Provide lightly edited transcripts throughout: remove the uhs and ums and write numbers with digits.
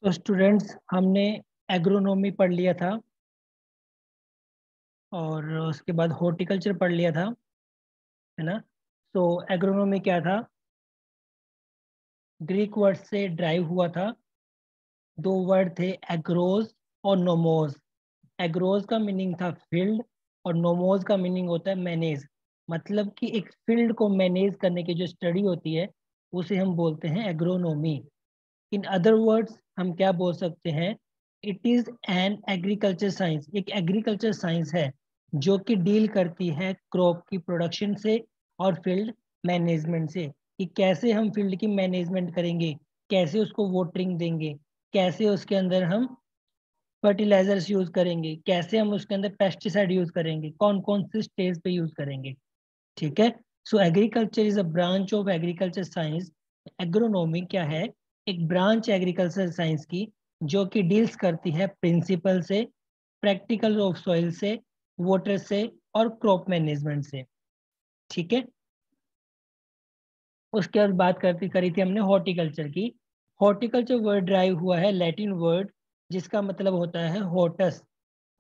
तो स्टूडेंट्स, हमने एग्रोनॉमी पढ़ लिया था और उसके बाद हॉर्टिकल्चर पढ़ लिया था, है ना। तो एग्रोनॉमी क्या था? ग्रीक वर्ड से ड्राइव हुआ था। दो वर्ड थे, एग्रोज और नोमोज। एग्रोज का मीनिंग था फील्ड और नोमोज का मीनिंग होता है मैनेज। मतलब कि एक फील्ड को मैनेज करने की जो स्टडी होती है उसे हम बोलते हैं एग्रोनॉमी। इन अदर वर्ड्स हम क्या बोल सकते हैं? It is an agriculture science. एक एग्रीकल्चर साइंस है जो कि डील करती है क्रॉप की प्रोडक्शन से और फील्ड मैनेजमेंट से, कि कैसे हम फील्ड की मैनेजमेंट करेंगे, कैसे उसको वाटरिंग देंगे, कैसे उसके अंदर हम फर्टिलाइजर्स यूज करेंगे, कैसे हम उसके अंदर पेस्टिसाइड यूज करेंगे, कौन कौन से स्टेज पे यूज करेंगे। ठीक है। सो agriculture is a branch of agriculture science. Agronomy क्या है? एक ब्रांच एग्रीकल्चर साइंस की जो कि डील्स करती है प्रिंसिपल से, प्रैक्टिकल ऑफ सॉइल से, वाटर से और क्रॉप मैनेजमेंट से। ठीक है। उसके बाद बात करती करी थी हमने हॉर्टिकल्चर की। हॉर्टिकल्चर वर्ड ड्राइव हुआ है लैटिन वर्ड जिसका मतलब होता है होटस।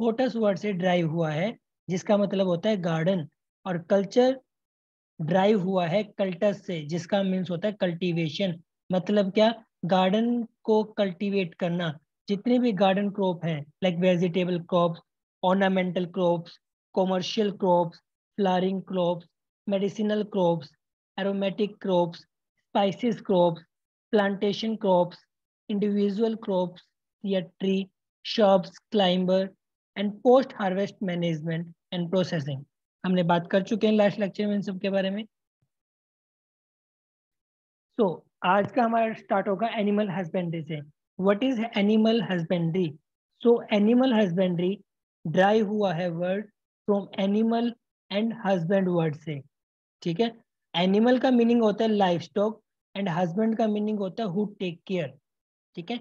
होटस वर्ड से ड्राइव हुआ है जिसका मतलब होता है गार्डन। और कल्चर ड्राइव हुआ है कल्टस से जिसका मीन्स होता है कल्टीवेशन। मतलब क्या? गार्डन को कल्टीवेट करना। जितने भी गार्डन क्रॉप हैं, like vegetable crops, ornamental crops, commercial crops, flowering crops, medicinal crops, aromatic crops, spices crops, plantation crops, individual crops या tree, shrubs, climber and post harvest management and processing. हमने बात कर चुके हैं लास्ट लेक्चर में इन सब के बारे में। तो आज का हमारा स्टार्ट होगा एनिमल हस्बेंड्री से। What is animal husbandry? So animal husbandry drive हुआ है word from animal and husband word से। ठीक है। एनिमल का मीनिंग होता है लाइफ स्टॉक एंड हस्बैंड का मीनिंग होता है हु टेक केयर। ठीक है।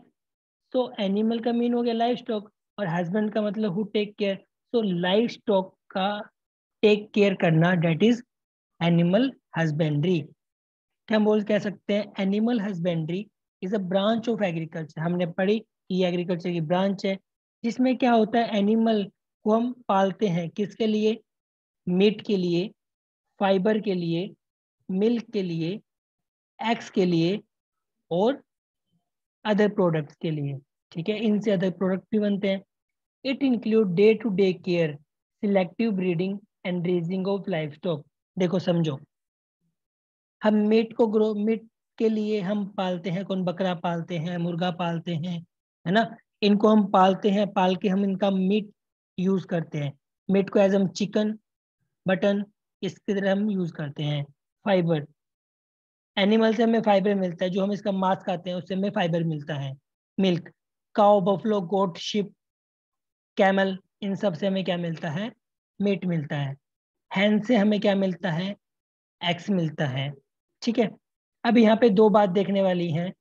तो एनिमल का मीन हो गया लाइफ स्टॉक और हस्बैंड का मतलब हु टेक केयर। तो लाइफ स्टॉक का टेक केयर करना, डेट इज एनिमल हस्बेंड्री। क्या हम बोल कह सकते हैं? Animal husbandry is a branch of agriculture. हमने पढ़ी कि ये एग्रीकल्चर की ब्रांच है जिसमें क्या होता है, एनिमल को हम पालते हैं किसके लिए? मीट के लिए, फाइबर के लिए, मिल्क के लिए, एग्स के लिए और अदर प्रोडक्ट्स के लिए। ठीक है। इनसे अदर प्रोडक्ट भी बनते हैं। It include day to day care, selective breeding and raising of life stock. देखो समझो, हम मीट के लिए हम पालते हैं, कौन? बकरा पालते हैं, मुर्गा पालते हैं, है ना। इनको हम पालते हैं, पाल के हम इनका मीट यूज करते हैं। मीट को एज हम चिकन, मटन, इसकी तरह हम यूज करते हैं। फाइबर, एनिमल से हमें फाइबर मिलता है, जो हम इसका मांस खाते हैं उससे हमें फाइबर मिलता है। मिल्क, काउ, बफलो, गोट, शिप, कैमल, इन सब से हमें क्या मिलता है? मीट मिलता है। हैन से हमें क्या मिलता है? एक्स मिलता है। ठीक है। अब यहाँ पे दो बात देखने वाली है,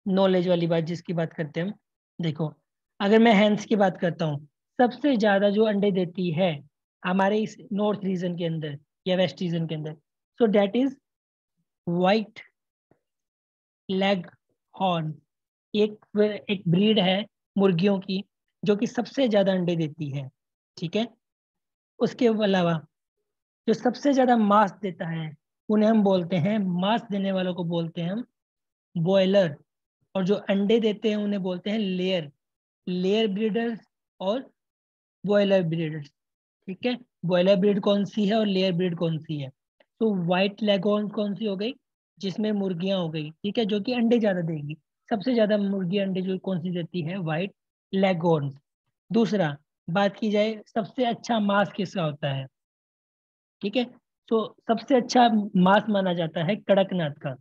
नॉलेज वाली बात जिसकी बात करते हैं हम। देखो, अगर मैं हैंस की बात करता हूँ, सबसे ज्यादा जो अंडे देती है हमारे इस नॉर्थ रीजन के अंदर या वेस्ट रीजन के अंदर, so that is white Leghorn. एक एक ब्रीड है मुर्गियों की जो कि सबसे ज्यादा अंडे देती है। ठीक है। उसके अलावा जो सबसे ज्यादा मांस देता है उन्हें हम बोलते हैं, मांस देने वालों को बोलते हैं हम बॉयलर। और जो अंडे देते हैं उन्हें बोलते हैं लेयर, लेयर ब्रीडर्स और बॉयलर ब्रीडर्स। ठीक है। बॉयलर ब्रीड कौन सी है और लेयर ब्रीड कौन सी है? तो व्हाइट लेगॉर्न कौन सी हो गई? जिसमें मुर्गियां हो गई, ठीक है, जो कि अंडे ज्यादा देंगी। सबसे ज्यादा मुर्गी अंडे जो कौन सी देती है? White Leghorn. दूसरा, बात की जाए सबसे अच्छा मांस किसका होता है? ठीक है। तो सबसे अच्छा मांस माना जाता है कड़कनाथ का।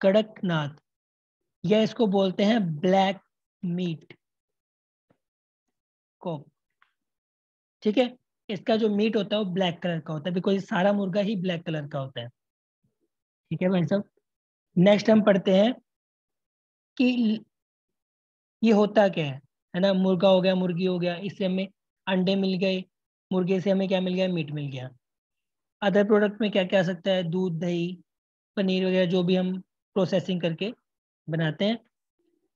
कड़कनाथ, या इसको बोलते हैं ब्लैक मीट को। ठीक है। इसका जो मीट होता है वो ब्लैक कलर का होता है, बिकॉज सारा मुर्गा ही ब्लैक कलर का होता है। ठीक है भाई साहब। नेक्स्ट हम पढ़ते हैं कि ये होता क्या है ना। मुर्गा हो गया, मुर्गी हो गया, इससे हमें अंडे मिल गए, मुर्गे से हमें क्या मिल गया? मीट मिल गया। अदर प्रोडक्ट में क्या क्या आ सकता है? दूध, दही, पनीर वगैरह जो भी हम प्रोसेसिंग करके बनाते हैं।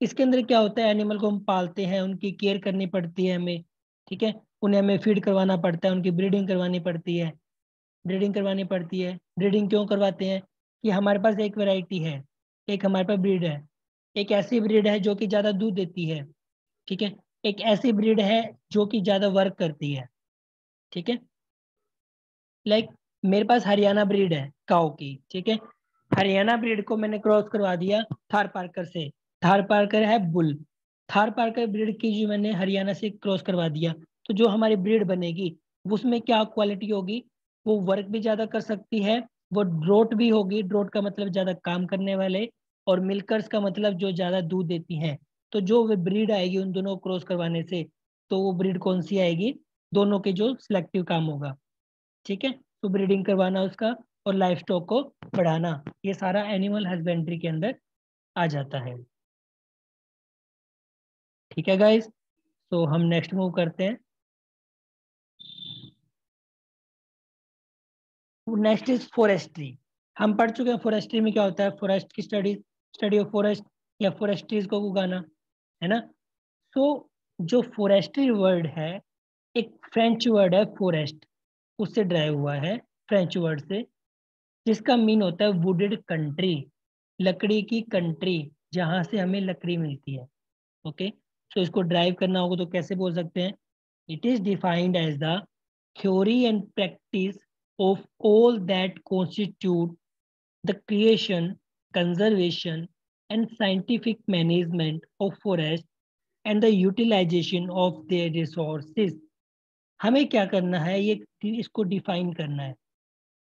इसके अंदर क्या होता है, एनिमल को हम पालते हैं, उनकी केयर करनी पड़ती है हमें, ठीक है। उन्हें हमें फीड करवाना पड़ता है, उनकी ब्रीडिंग करवानी पड़ती है। ब्रीडिंग करवानी पड़ती है, ब्रीडिंग क्यों करवाते हैं कि हमारे पास एक वैरायटी है, एक हमारे पास ब्रीड है। एक ऐसी ब्रीड है जो कि ज़्यादा दूध देती है, ठीक है। एक ऐसी ब्रीड है जो कि ज़्यादा वर्क करती है, ठीक है। लाइक मेरे पास हरियाणा ब्रीड है काऊ की, ठीक है। हरियाणा ब्रीड को मैंने क्रॉस करवा दिया थार पार्कर से। थार पार्कर है बुल। थार पार्कर ब्रीड की जो मैंने हरियाणा से क्रॉस करवा दिया, तो जो हमारी ब्रीड बनेगी उसमें क्या क्वालिटी होगी, वो वर्क भी ज्यादा कर सकती है, वो ड्रोट भी होगी, ड्रोट का मतलब ज्यादा काम करने वाले, और मिल्कर्स का मतलब जो ज्यादा दूध देती हैं। तो जो वो ब्रीड आएगी उन दोनों को क्रॉस करवाने से, तो वो ब्रीड कौन सी आएगी, दोनों के जो सिलेक्टिव काम होगा, ठीक है। तो ब्रीडिंग करवाना उसका और लाइफ स्टॉक को बढ़ाना, ये सारा एनिमल हस्बेंड्री के अंदर आ जाता है, ठीक है गाइस। तो हम नेक्स्ट मूव करते हैं। Next is forestry. हम पढ़ चुके हैं फॉरेस्ट्री में क्या होता है, फॉरेस्ट की स्टडी, स्टडी ऑफ फॉरेस्ट या फॉरेस्ट्रीज को उगाना, है ना। तो जो फॉरेस्ट्री वर्ड है, एक फ्रेंच वर्ड है फॉरेस्ट, उससे ड्राइव हुआ है, फ्रेंच वर्ड से, जिसका मीन होता है वुडेड कंट्री, लकड़ी की कंट्री, जहां से हमें लकड़ी मिलती है। ओके, तो इसको ड्राइव करना होगा तो कैसे बोल सकते हैं, it is defined as the theory and practice of all that constitute the creation, conservation and scientific management of forest and the utilization of their resources. हमें क्या करना है, ये इसको डिफाइन करना है।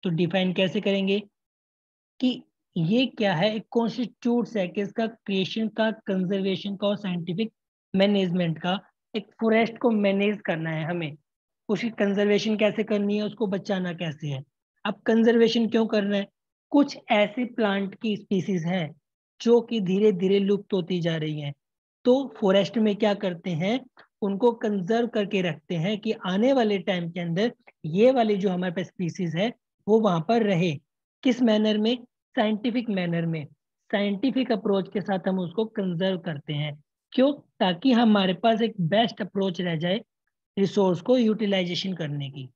तो डिफाइन कैसे करेंगे कि ये क्या है, एक कॉन्स्टिट्यूट है कि इसका क्रिएशन का, कंजर्वेशन का और साइंटिफिक मैनेजमेंट का, एक फॉरेस्ट को मैनेज करना है हमें। उसकी कंजर्वेशन कैसे करनी है, उसको बचाना कैसे है। अब कंजर्वेशन क्यों करना है, कुछ ऐसी प्लांट की स्पीसीज हैं जो कि धीरे धीरे लुप्त होती जा रही हैं। तो फॉरेस्ट में क्या करते हैं, उनको कंजर्व करके रखते हैं कि आने वाले टाइम के अंदर ये वाली जो हमारे पास स्पीसीज है वो वहां पर रहे। किस मैनर में, साइंटिफिक मैनर में, साइंटिफिक अप्रोच के साथ हम उसको कंजर्व करते हैं। क्यों, ताकि हमारे पास एक बेस्ट अप्रोच रह जाए रिसोर्स को यूटिलाइजेशन करने की,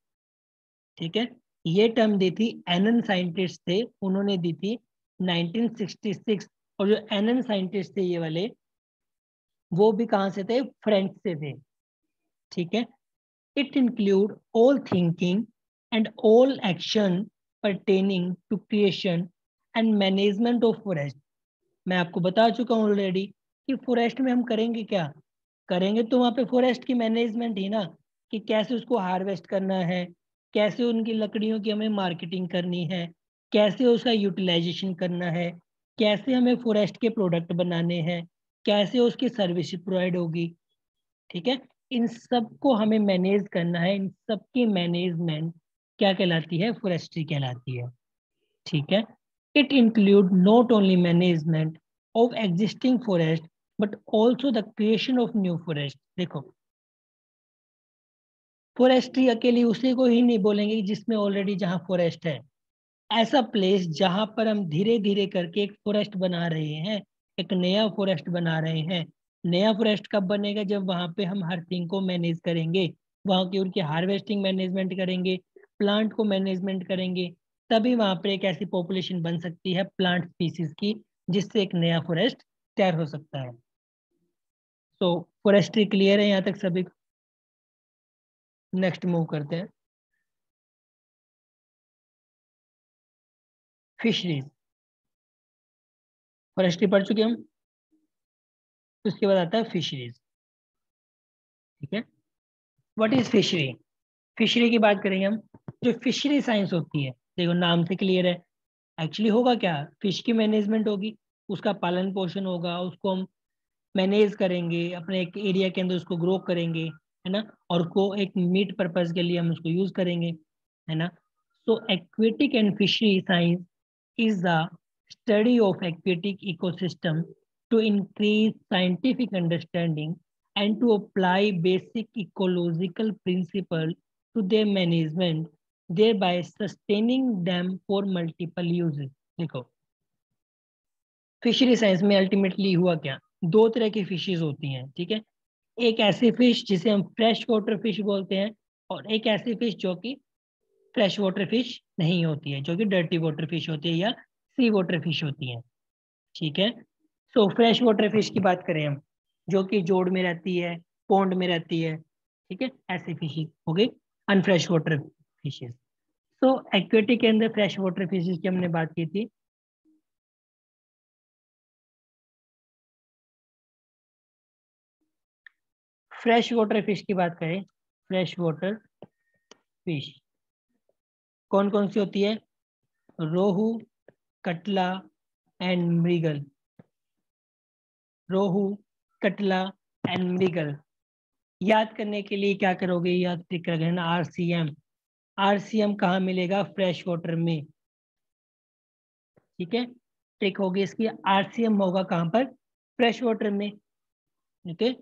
ठीक है। ये टर्म दी थी एनन साइंटिस्ट थे, उन्होंने दी थी 1966। और जो एनन साइंटिस्ट थे ये वाले, वो भी कहाँ से थे, फ्रेंच से थे, ठीक है। It include all thinking and all action pertaining to creation and management of forest। मैं आपको बता चुका हूँ ऑलरेडी कि फॉरेस्ट में हम करेंगे क्या, करेंगे तो वहाँ पे फॉरेस्ट की मैनेजमेंट ही ना, कि कैसे उसको हार्वेस्ट करना है, कैसे उनकी लकड़ियों की हमें मार्केटिंग करनी है, कैसे उसका यूटिलाइजेशन करना है, कैसे हमें फॉरेस्ट के प्रोडक्ट बनाने हैं, कैसे उसकी सर्विस प्रोवाइड होगी, ठीक है। इन सब को हमें मैनेज करना है, इन सब की मैनेजमेंट क्या कहलाती है, फॉरेस्ट्री कहलाती है, ठीक है। It include not only management of existing forest but also the creation of new forest. देखो, फॉरेस्ट्री अकेली उसी को ही नहीं बोलेंगे जिसमें ऑलरेडी जहाँ फॉरेस्ट है, ऐसा प्लेस जहाँ पर हम धीरे धीरे करके एक फॉरेस्ट बना रहे हैं, एक नया फॉरेस्ट बना रहे हैं। नया फॉरेस्ट कब बनेगा, जब वहाँ पे हम हर थिंग को मैनेज करेंगे, वहाँ की उनकी हार्वेस्टिंग मैनेजमेंट करेंगे, प्लांट को मैनेजमेंट करेंगे, तभी वहाँ पर एक ऐसी पॉपुलेशन बन सकती है प्लांट स्पीसीज की, जिससे एक नया फॉरेस्ट तैयार हो सकता है। तो फॉरेस्ट्री क्लियर है यहाँ तक सभी। नेक्स्ट मूव करते हैं, फिशरीज। फॉरेस्ट्री पढ़ चुके हम, उसके बाद आता है फिशरीज, ठीक है। व्हाट इज फिशरी, फिशरी की बात करेंगे हम। जो फिशरी साइंस होती है, देखो नाम से क्लियर है, एक्चुअली होगा क्या, फिश की मैनेजमेंट होगी, उसका पालन पोषण होगा, उसको हम मैनेज करेंगे, अपने एक एरिया के अंदर उसको ग्रो करेंगे, है ना, और को एक मीट पर्पज के लिए हम उसको यूज करेंगे, है ना। So aquatic and fishery science is the study of aquatic ecosystem to increase scientific understanding and to apply basic ecological principles to their management, thereby sustaining them for multiple uses। देखो, fishery science में ultimately हुआ क्या, दो तरह की fishes होती हैं, ठीक है। एक ऐसी फिश जिसे हम फ्रेश वाटर फिश बोलते हैं, और एक ऐसी फिश जो कि फ्रेश वाटर फिश नहीं होती है, जो कि डर्टी वाटर फिश होती है या सी वाटर फिश होती है, ठीक है। सो फ्रेश वाटर फिश की बात करें हम, जो कि जोड़ में रहती है, पॉन्ड में रहती है, ठीक है, ऐसी फिश हो गई अनफ्रेश वाटर फिशेज। सो एक्वेटिक के अंदर फ्रेश वाटर फिशेज की हमने बात की थी। फ्रेश वाटर फिश की बात करें, फ्रेश वाटर फिश कौन कौन सी होती है, रोहू, कटला and mrigal. Rohu, catla and मृगल। याद करने के लिए क्या करोगे, याद टिक कर लेना आरसीएम। आरसीएम कहाँ मिलेगा, फ्रेश वाटर में, ठीक है। टिक होगी इसकी, आरसीएम होगा कहाँ पर, फ्रेश वाटर में, ओके।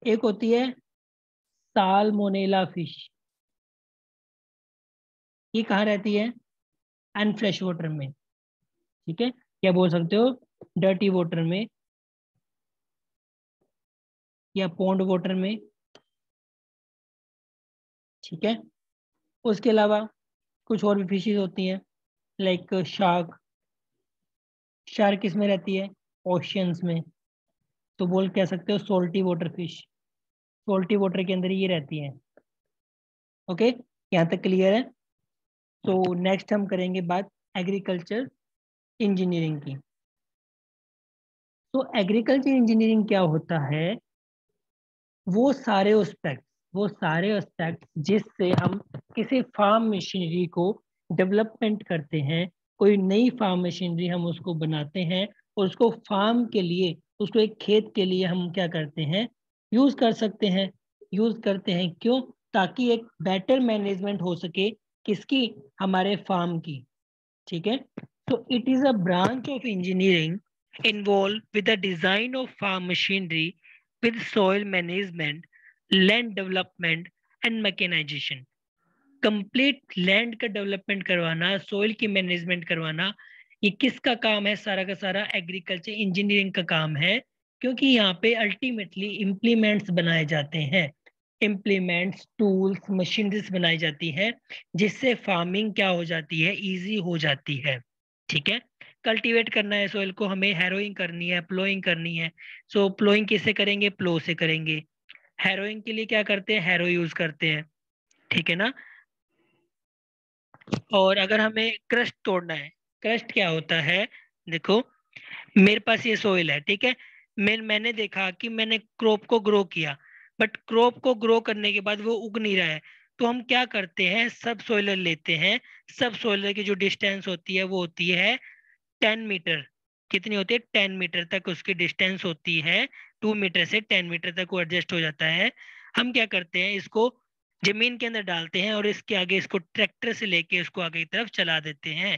एक होती है साल्मोनेला फिश, ये कहाँ रहती है, अनफ्रेश वाटर में, ठीक है। क्या बोल सकते हो, डर्टी वाटर में या पॉन्ड वाटर में, ठीक है। उसके अलावा कुछ और भी फिशेज होती हैं, लाइक शार्क। शार्क किस में रहती है, ओशियंस में, तो बोल कह सकते हो सोल्टी वाटर फिश, सोल्टी वाटर के अंदर ये रहती है, ओके। यहाँ तक क्लियर है। तो नेक्स्ट हम करेंगे बात एग्रीकल्चर इंजीनियरिंग की। तो एग्रीकल्चर इंजीनियरिंग क्या होता है, वो सारे एस्पेक्ट, वो सारे एस्पेक्ट जिससे हम किसी फार्म मशीनरी को डेवलपमेंट करते हैं, कोई नई फार्म मशीनरी हम उसको बनाते हैं, और उसको फार्म के लिए, उसको एक खेत के लिए हम क्या करते हैं, यूज कर सकते हैं। यूज करते हैं क्यों, ताकि एक बेटर मैनेजमेंट हो सके, किसकी, हमारे फार्म की, ठीक है। तो it is a branch of engineering involved with the design of farm machinery, with soil management, land development and mechanization. Complete land का डेवलपमेंट करवाना, सोइल की मैनेजमेंट करवाना, ये किसका काम है, सारा का सारा एग्रीकल्चर इंजीनियरिंग का काम है। क्योंकि यहाँ पे अल्टीमेटली इम्प्लीमेंट्स बनाए जाते हैं, इम्प्लीमेंट्स, टूल्स, मशीनरीज बनाई जाती हैं, जिससे फार्मिंग क्या हो जाती है, इजी हो जाती है, ठीक है। कल्टीवेट करना है सोइल को, हमें हैरोइंग करनी है, प्लोइंग करनी है। सो प्लोइंग किससे करेंगे, प्लो से करेंगे। हैरोइंग के लिए क्या करते हैं, हैरो यूज करते हैं, ठीक है ना। और अगर हमें क्रस्ट तोड़ना है, क्रस्ट क्या होता है, देखो मेरे पास ये सोइल है, ठीक है। मैंने देखा कि मैंने क्रॉप को ग्रो किया, बट क्रॉप को ग्रो करने के बाद वो उग नहीं रहा है, तो हम क्या करते हैं, सब सोइलर लेते हैं। सब सोइलर की जो डिस्टेंस होती है वो होती है 10 मीटर। कितनी होती है, 10 मीटर तक उसकी डिस्टेंस होती है। 2 मीटर से 10 मीटर तक वो एडजस्ट हो जाता है। हम क्या करते हैं, इसको जमीन के अंदर डालते हैं और इसके आगे इसको ट्रैक्टर से लेके इसको आगे की तरफ चला देते हैं।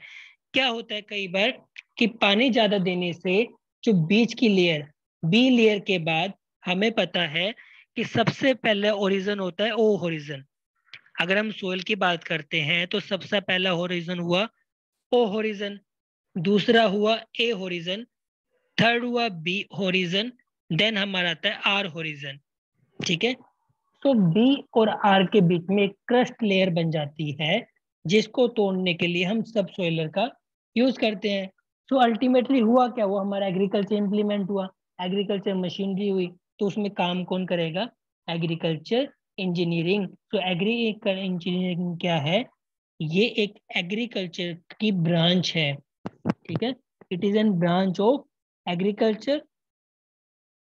क्या होता है कई बार कि पानी ज्यादा देने से जो बीज की लेयर, बी लेयर के बाद, हमें पता है कि सबसे पहले ओरिजिन होता है ओ होरिजन। अगर हम सोइल की बात करते हैं तो सबसे पहला होरिजन हुआ ओ होरिजन, दूसरा हुआ ए होरिजन, थर्ड हुआ बी होरिजन, देन हमारा आता है आर होरिजन, ठीक है। तो बी और आर के बीच में एक क्रस्ट लेयर बन जाती है, जिसको तोड़ने के लिए हम सब सोइलर का यूज करते हैं। सो अल्टीमेटली हुआ क्या, वो हमारा एग्रीकल्चर इंप्लीमेंट हुआ, एग्रीकल्चर मशीनरी हुई। तो उसमें काम कौन करेगा, एग्रीकल्चर इंजीनियरिंग। तो एग्रीकल्चर इंजीनियरिंग क्या है, ये एक एग्रीकल्चर की ब्रांच है, ठीक है। It is an branch of agriculture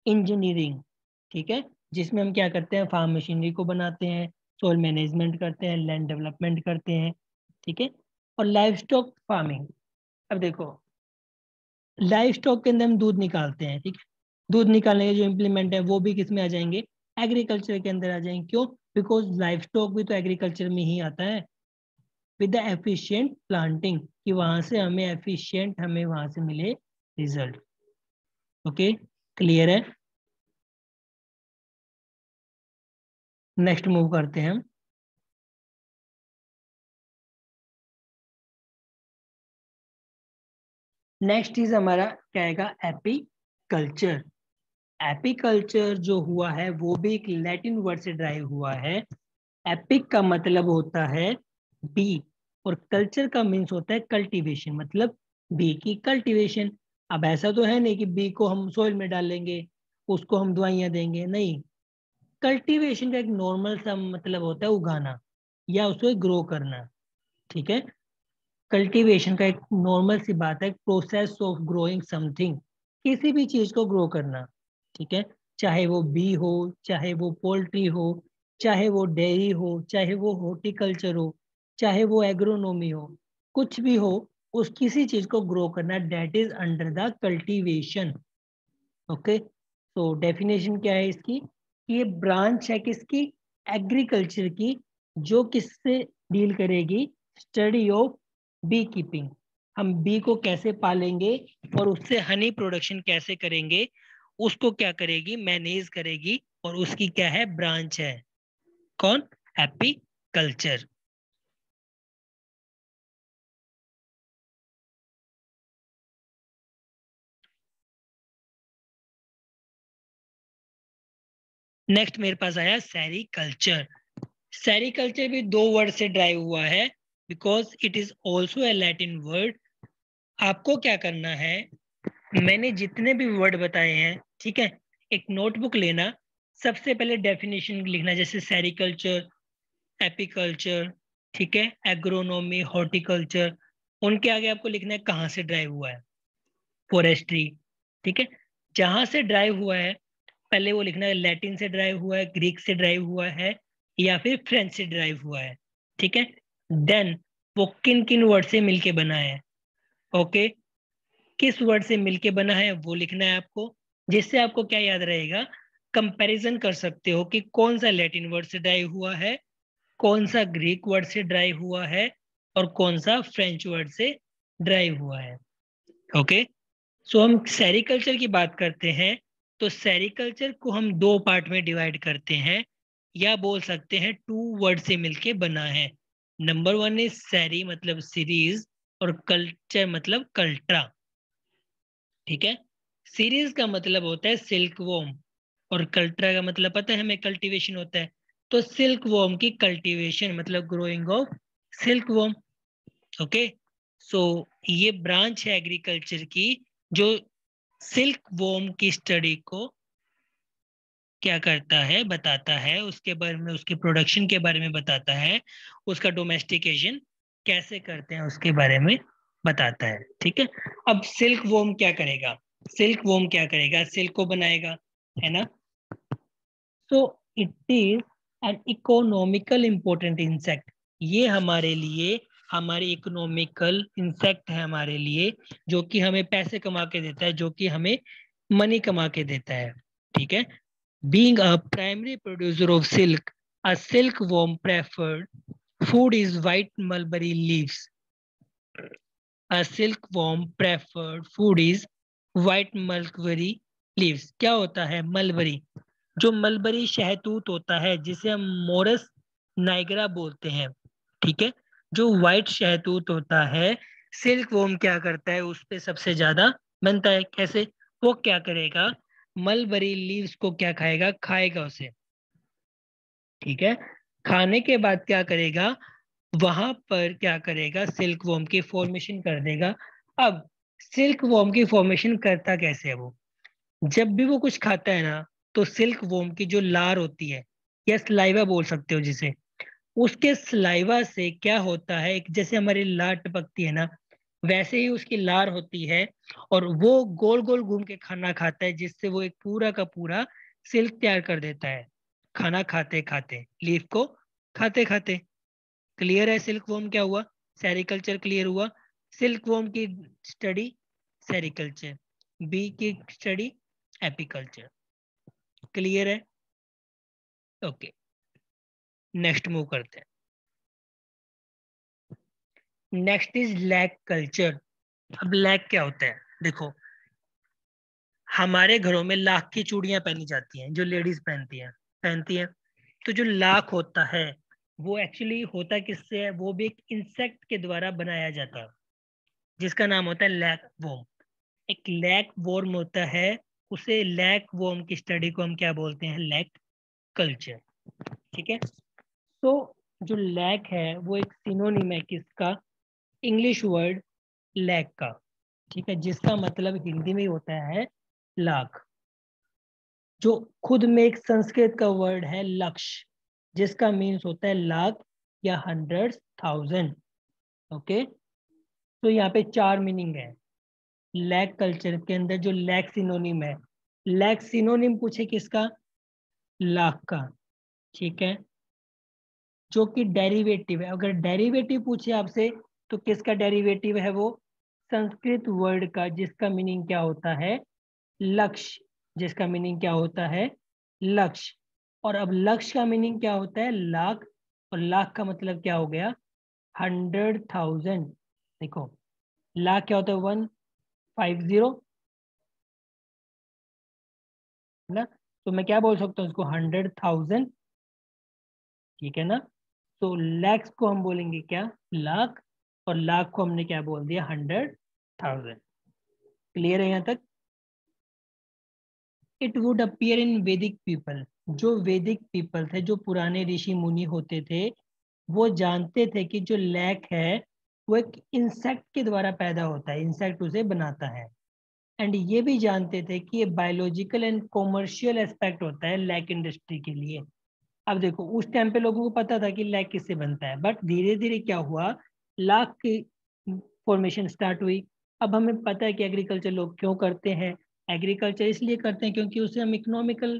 engineering, ठीक है। जिसमें हम क्या करते हैं, फार्म मशीनरी को बनाते हैं, सोil मैनेजमेंट करते हैं, लैंड डेवलपमेंट करते हैं, ठीक है। और लाइव स्टॉक फार्मिंग, अब देखो लाइव स्टॉक के अंदर हम दूध निकालते हैं, ठीक है। दूध निकालने के जो इम्प्लीमेंट है वो भी किस में आ जाएंगे, एग्रीकल्चर के अंदर आ जाएंगे। क्यों, बिकॉज लाइव स्टॉक भी तो एग्रीकल्चर में ही आता है, विद द एफिशिएंट प्लांटिंग, कि वहां से हमें एफिशिएंट, हमें वहां से मिले रिजल्ट, ओके। क्लियर है। नेक्स्ट मूव करते हैं हम। नेक्स्ट इज हमारा क्या आएगा, एपीकल्चर। एपीकल्चर जो हुआ है वो भी एक लैटिन वर्ड से ड्राइव हुआ है। एपिक का मतलब होता है बी, और कल्चर का मीन्स होता है कल्टीवेशन, मतलब बी की कल्टीवेशन। अब ऐसा तो है नहीं कि बी को हम सोइल में डालेंगे, उसको हम दवाइयां देंगे, नहीं। कल्टीवेशन का एक नॉर्मल सा मतलब होता है उगाना या उसको ग्रो करना, ठीक है। कल्टीवेशन का एक नॉर्मल सी बात है, प्रोसेस ऑफ ग्रोइंग समथिंग, किसी भी चीज को ग्रो करना, ठीक है। चाहे वो बी हो, चाहे वो पोल्ट्री हो, चाहे वो डेयरी हो, चाहे वो हॉर्टिकल्चर हो, चाहे वो एग्रोनॉमी हो, कुछ भी हो, उस किसी चीज को ग्रो करना, that is under the cultivation. Okay, तो डेफिनेशन क्या है इसकी, ये ब्रांच है किसकी, एग्रीकल्चर की, जो किससे डील करेगी, स्टडी ऑफ बी कीपिंग। हम बी को कैसे पालेंगे और उससे हनी प्रोडक्शन कैसे करेंगे, उसको क्या करेगी, मैनेज करेगी, और उसकी क्या है, ब्रांच है। कौन, एपीकल्चर। नेक्स्ट मेरे पास आया सेरिकल्चर। सेरिकल्चर भी दो वर्ड से ड्राइव हुआ है, because it is also a Latin word. आपको क्या करना है, मैंने जितने भी वर्ड बताए हैं, ठीक है, एक नोटबुक लेना, सबसे पहले डेफिनेशन लिखना, जैसे सेरिकल्चर, एपीकल्चर, ठीक है, एग्रोनॉमी, हॉर्टिकल्चर, उनके आगे आपको लिखना है कहाँ से ड्राइव हुआ है, फॉरेस्ट्री, ठीक है। जहां से ड्राइव हुआ है पहले वो लिखना है, लैटिन से ड्राइव हुआ है, ग्रीक से ड्राइव हुआ है, या फिर फ्रेंच से ड्राइव हुआ है, ठीक है। देन वो किन किन वर्ड से मिलके बना है, ओके, किस वर्ड से मिलके बना है वो लिखना है आपको, जिससे आपको क्या याद रहेगा, कंपैरिजन कर सकते हो कि कौन सा लैटिन वर्ड से ड्राइव हुआ है, कौन सा ग्रीक वर्ड से ड्राइव हुआ है, और कौन सा फ्रेंच वर्ड से ड्राइव हुआ है। ओके, सो हम सेरिकल्चर की बात करते हैं, तो सेरिकल्चर को हम दो पार्ट में डिवाइड करते हैं, या बोल सकते हैं टू वर्ड से मिलके बना है। नंबर वन इज सेरी मतलब सीरीज, और कल्चर मतलब कल्ट्रा, ठीक है। सीरीज का मतलब होता है सिल्क वॉर्म, और कल्ट्रा का मतलब पता है हमें, कल्टीवेशन होता है। तो सिल्क वॉर्म की कल्टीवेशन मतलब growing of silk worm. Okay, so ये ब्रांच है एग्रीकल्चर की, जो सिल्क वॉर्म की स्टडी को क्या करता है, बताता है, उसके बारे में, उसके प्रोडक्शन के बारे में बताता है, उसका डोमेस्टिकेशन कैसे करते हैं उसके बारे में बताता है, ठीक है। अब सिल्क वॉर्म क्या करेगा, सिल्क वॉर्म क्या करेगा, सिल्क को बनाएगा, है ना। So it is an economical important insect, ये हमारे लिए, हमारे इकोनॉमिकल इंसेक्ट है हमारे लिए, जो कि हमें पैसे कमा के देता है, जो कि हमें मनी कमा के देता है, ठीक है। Being a primary producer of silk, a silkworm preferred food is white mulberry leaves. A silkworm preferred food is white mulberry leaves. क्या होता है मलबरी, जो मलबरी शहतूत होता है, जिसे हम मोरस नाइग्रा बोलते हैं, ठीक है। जो व्हाइट शहतूत होता है, सिल्क वोम क्या करता है, उस पे सबसे ज्यादा बनता है। कैसे, वो क्या करेगा, मलबरी लीव्स को क्या खाएगा, खाएगा उसे, ठीक है। खाने के बाद क्या करेगा, वहां पर क्या करेगा, सिल्क वॉर्म की फॉर्मेशन कर देगा। अब सिल्क वॉर्म की फॉर्मेशन करता कैसे है वो, जब भी वो कुछ खाता है ना, तो सिल्क वॉर्म की जो लार होती है, या स्लाइवा बोल सकते हो जिसे, उसके स्लाइवा से क्या होता है, जैसे हमारी लार टपकती है ना, वैसे ही उसकी लार होती है, और वो गोल गोल घूम के खाना खाता है, जिससे वो एक पूरा का पूरा सिल्क तैयार कर देता है, खाना खाते खाते, लीफ को खाते खाते। क्लियर है, सिल्क वॉर्म क्या हुआ, सेरिकल्चर क्लियर हुआ। सिल्क वॉर्म की स्टडी सेरिकल्चर, बी की स्टडी एपीकल्चर, क्लियर है। ओके, नेक्स्ट मूव करते हैं। Next is lag culture. अब लैग क्या होता है, देखो, हमारे घरों में लाख की चूड़ियां पहनी जाती हैं, जो लेडीज पहनती हैं। तो जो लाख होता है, वो एक्चुअली होता किससे है, वो भी एक इंसेक्ट के द्वारा बनाया जाता है, जिसका नाम होता है लैक वोम। एक लैक वॉर्म होता है, उसे लैक वॉर्म की स्टडी को हम क्या बोलते हैं, लैक कल्चर। ठीक है। तो जो लैक है वो एक सिनोनिम है किसका, इंग्लिश वर्ड लैक का। ठीक है, जिसका मतलब हिंदी में होता है लाख, जो खुद में एक संस्कृत का वर्ड है लक्ष्य, जिसका मीन्स होता है लाख या हंड्रेड थाउजेंड। ओके, तो यहाँ पे चार मीनिंग है लैक कल्चर के अंदर। जो लैक सिनोनिम है, लैक सिनोनिम पूछे किसका, लाख का। ठीक है, जो कि डेरिवेटिव है, अगर डेरिवेटिव पूछे आपसे तो किसका डेरिवेटिव है वो, संस्कृत वर्ड का, जिसका मीनिंग क्या होता है, लक्ष्य। जिसका मीनिंग क्या होता है, लक्ष्य। और अब लक्ष्य का मीनिंग क्या होता है, लाख। और लाख का मतलब क्या हो गया, हंड्रेड थाउजेंड। देखो लाख क्या होता है, 150, है ना। तो मैं क्या बोल सकता हूँ इसको, 100,000। ठीक है ना। तो लैक्स को हम बोलेंगे क्या, लाख। और लाख को हमने क्या बोल दिया, 100,000। क्लियर है यहाँ तक। इट वुड अपियर इन वैदिक पीपल, जो वैदिक पीपल थे, जो पुराने ऋषि मुनि होते थे, वो जानते थे कि जो लैक है वो एक इंसेक्ट के द्वारा पैदा होता है, इंसेक्ट उसे बनाता है। एंड ये भी जानते थे कि ये बायोलॉजिकल एंड कॉमर्शियल एस्पेक्ट होता है लैक इंडस्ट्री के लिए। अब देखो उस टाइम पे लोगों को पता था कि लैक किससे बनता है, बट धीरे धीरे क्या हुआ, लाख की फॉर्मेशन स्टार्ट हुई। अब हमें पता है कि एग्रीकल्चर लोग क्यों करते हैं। एग्रीकल्चर इसलिए करते हैं क्योंकि उसे हम इकोनॉमिकल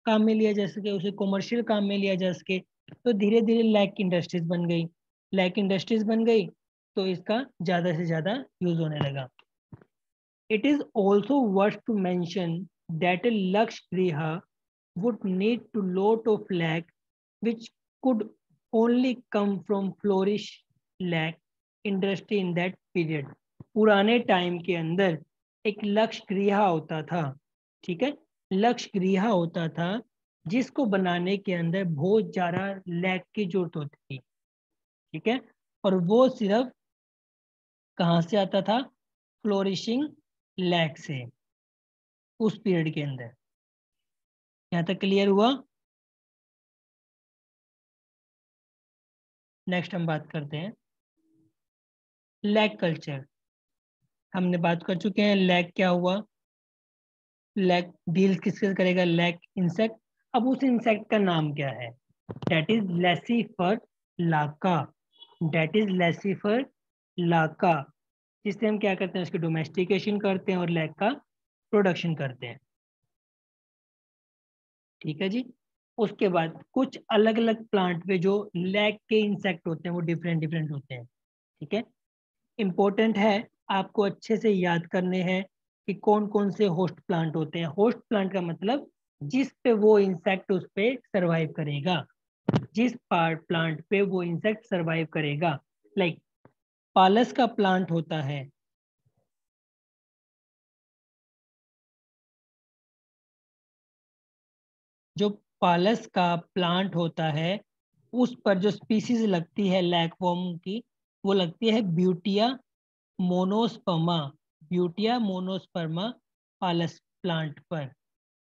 काम में लिया जा सके, उसे कॉमर्शियल काम में लिया जा सके। तो धीरे धीरे लैक इंडस्ट्रीज बन गई। लैक इंडस्ट्रीज बन गई तो इसका ज़्यादा से ज़्यादा यूज होने लगा। It is also worth to mention that a Lakshgriha would need to lot of lac, which could only come from flourish lac industry in that period. पुराने टाइम के अंदर एक लक्ष्य गृह होता था। ठीक है, लक्ष्य गृह होता था जिसको बनाने के अंदर बहुत ज्यादा लैक की जरूरत होती थी। ठीक है, और वो सिर्फ कहाँ से आता था, फ्लोरिशिंग लैक से, उस पीरियड के अंदर। यहाँ तक क्लियर हुआ। नेक्स्ट हम बात करते हैं लैक कल्चर। हमने बात कर चुके हैं लैक क्या हुआ, लैक डील किससे करेगा, लैक इंसेक्ट। अब उस इंसेक्ट का नाम क्या है, that is Laccifer lacca. That is Laccifer lacca, जिससे हम क्या करते हैं, उसकी डोमेस्टिकेशन करते हैं और लैक का प्रोडक्शन करते हैं। ठीक है जी। उसके बाद कुछ अलग अलग प्लांट पे जो लैक के इंसेक्ट होते हैं वो डिफरेंट डिफरेंट होते हैं। ठीक है, इम्पोर्टेंट है, आपको अच्छे से याद करने हैं कि कौन कौन से होस्ट प्लांट होते हैं। होस्ट प्लांट का मतलब जिस पे वो इंसेक्ट उस पे सरवाइव करेगा, जिस पार्ट प्लांट पे वो इंसेक्ट सरवाइव करेगा। लाइक पालस का प्लांट होता है, जो पालस का प्लांट होता है उस पर जो स्पीसीज लगती है लैकवॉर्म की, वो लगती है Butea monosperma. Butea monosperma पालस plant पर।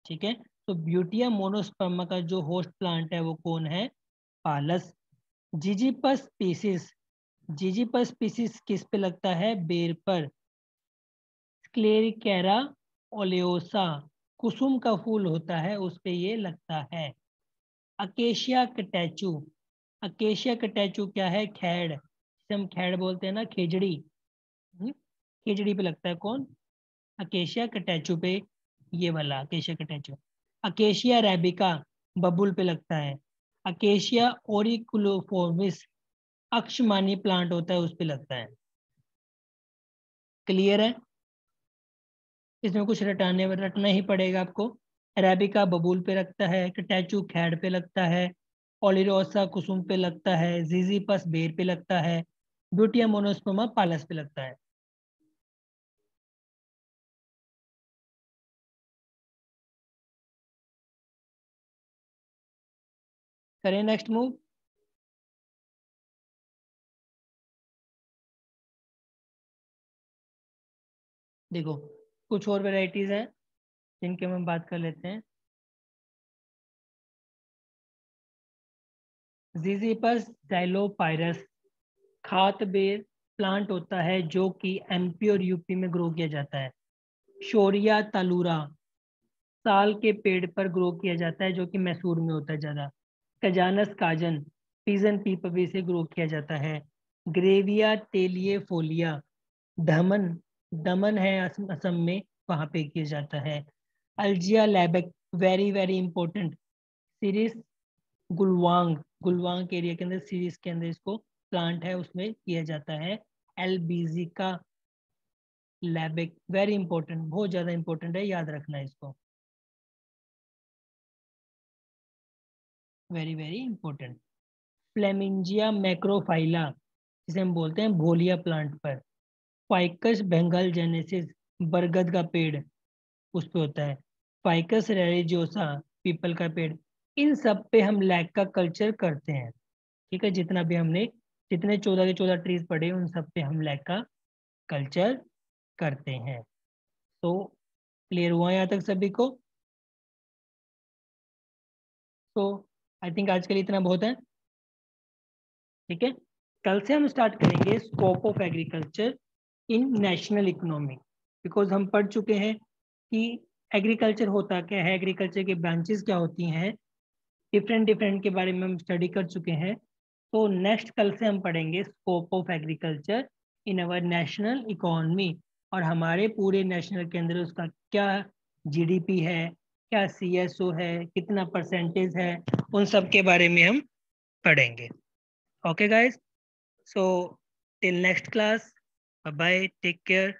ठीक है, तो ब्यूटिया मोनोस्पर्मा का जो होस्ट प्लांट है वो कौन है, पालस। जिजीपस स्पीसीज, जिजीपस स्पीसीज किस पे लगता है, बेर पर। स्क्लेरिकेरा ओलेओसा, कुसुम का फूल होता है उस पे ये लगता है। अकेशिया कटैचू, अकेशिया कटैचू क्या है, खेड़, जिसे हम खेड़ बोलते हैं ना, खेजड़ी। खेजड़ी पे लगता है कौन, अकेशिया कटैचू पे, ये वाला अकेशिया कटैचू। अकेशिया रेबिका बबुल पे लगता है। अकेशिया ओरिकुलोफोर्बिस अक्षमानी प्लांट होता है उस पे लगता है। क्लियर है, इसमें कुछ रटाने रटना ही पड़ेगा आपको। अरेबिका बबूल पे लगता है, कटैचू खैड़ पे लगता है, ओलिरोसा कुसुम पे लगता है, जीजीपस बेर पे लगता है, ब्यूटिया मोनोस्पर्मा पालस पे लगता है। करें नेक्स्ट मूव। देखो कुछ और वेराइटीज हैं जिनके हम बात कर लेते हैं। जिजिपस ज़ैलोपायरस खात बेर प्लांट होता है जो कि एमपी और यूपी में ग्रो किया जाता है। शोरिया तालुरा साल के पेड़ पर ग्रो किया जाता है जो कि मैसूर में होता है ज़्यादा। कजानस काजन पीजन पीपवी से ग्रो किया जाता है। ग्रेविया तेलिए फोलिया दमन दमन है असम में, वहाँ पे किया जाता है। अल्जिया लैबेक वेरी वेरी इंपॉर्टेंट सीरीज गुलवांग गुलवांग एरिया के अंदर सीरीज के अंदर इसको प्लांट है उसमें किया जाता है। एल्बीजिका लैबिक वेरी इंपॉर्टेंट, बहुत ज्यादा इंपॉर्टेंट है, याद रखना है इसको, वेरी वेरी इंपॉर्टेंट। फ्लेमिंजिया मैक्रोफाइला जिसे हम बोलते हैं भोलिया प्लांट पर। फाइकस बेंगल जेनेसिस बरगद का पेड़ उस पे होता है। फाइकस रेलिजियोसा पीपल का पेड़। इन सब पे हम लैक का कल्चर करते हैं। ठीक है, जितना भी हमने जितने 14 के 14 ट्रीज पढ़े उन सब पे हम लैक का कल्चर करते हैं। तो क्लियर हुआ यहाँ तक सभी को? तो आई थिंक आज के लिए इतना बहुत है। ठीक है, कल से हम स्टार्ट करेंगे scope of agriculture in national economy. Because हम पढ़ चुके हैं कि एग्रीकल्चर होता क्या है, एग्रीकल्चर के ब्रांचेस क्या होती हैं, डिफरेंट डिफरेंट के बारे में हम स्टडी कर चुके हैं। तो नेक्स्ट कल से हम पढ़ेंगे scope of agriculture in our national economy, और हमारे पूरे नेशनल के अंदर उसका क्या जीडीपी है, क्या सीएसओ है, कितना परसेंटेज है, उन सब के बारे में हम पढ़ेंगे। Okay guys, so till next class, bye bye, take care.